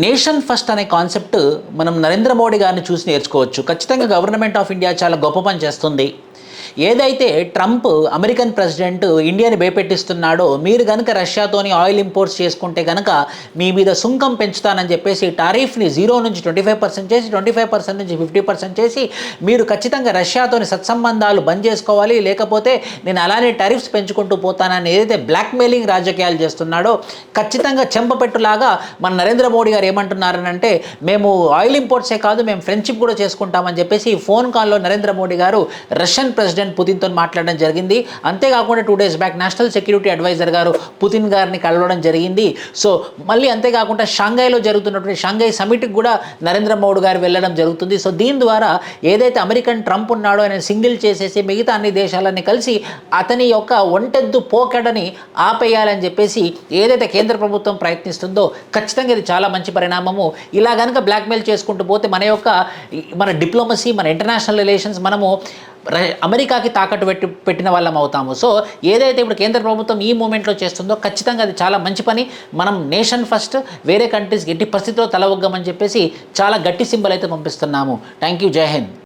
Nation first అనే concept మనం నరేంద్ర మోడీ గారిని చూసి నేర్చుకోవచ్చు. ఖచ్చితంగా గవర్నమెంట్ ఆఫ్ ఇండియా చాలా గొప్ప పని చేస్తుంది. ఏదైతే ట్రంప్ అమెరికన్ ప్రెసిడెంట్ ఇండియాని భయపెట్టిస్తున్నాడో, మీరు కనుక రష్యాతోని ఆయిల్ ఇంపోర్ట్స్ చేసుకుంటే కనుక మీ మీద సుంకం పెంచుతానని చెప్పేసి టారిఫ్ని 0 నుంచి 25% చేసి 25% నుంచి 50% చేసి మీరు ఖచ్చితంగా రష్యాతోని సత్సంబంధాలు బంద్ చేసుకోవాలి, లేకపోతే నేను అలానే టారిఫ్స్ పెంచుకుంటూ పోతానని ఏదైతే బ్లాక్మెయిలింగ్ రాజకీయాలు చేస్తున్నాడో, ఖచ్చితంగా చెంపపెట్టులాగా మన నరేంద్ర మోడీ గారు ఏమంటున్నారనంటే, మేము ఆయిల్ ఇంపోర్ట్సే కాదు మేము ఫ్రెండ్షిప్ కూడా చేసుకుంటామని చెప్పేసి ఫోన్ కాల్లో నరేంద్ర మోడీ గారు రష్యన్ ప్రెసిడెంట్ పుతిన్తో మాట్లాడడం జరిగింది. అంతేకాకుండా 2 days back national security advisor గారు పుతిన్ గారిని కలవడం జరిగింది. సో మళ్ళీ అంతేకాకుండా షాంఘైలో జరుగుతున్నటువంటి షాంఘై సమిట్కి కూడా నరేంద్ర మోడీ గారు వెళ్ళడం జరుగుతుంది. సో దీని ద్వారా ఏదైతే అమెరికన్ ట్రంప్ ఉన్నాడో ఆయన సింగిల్ చేసేసి మిగతా అన్ని దేశాలన్నీ కలిసి అతని యొక్క ఒంటెద్దు పోకడని ఆపేయాలని చెప్పేసి ఏదైతే కేంద్ర ప్రభుత్వం ప్రయత్నిస్తుందో, ఖచ్చితంగా ఇది చాలా మంచి పరిణామము. ఇలా కనుక బ్లాక్మెయిల్ చేసుకుంటూ పోతే మన డిప్లొమసీ, మన ఇంటర్నేషనల్ రిలేషన్స్ మనము అమెరికాకి తాకట్టు పెట్టిన వాళ్ళం అవుతాము. సో ఏదైతే ఇప్పుడు కేంద్ర ప్రభుత్వం ఈ మూమెంట్లో చేస్తుందో ఖచ్చితంగా అది చాలా మంచి పని. మనం నేషన్ ఫస్ట్, వేరే కంట్రీస్కి ఎట్టి పరిస్థితిలో తల ఒగ్గమని చెప్పేసి చాలా గట్టి సింబల్ అయితే పంపిస్తున్నాము. Thank you. జై హింద్.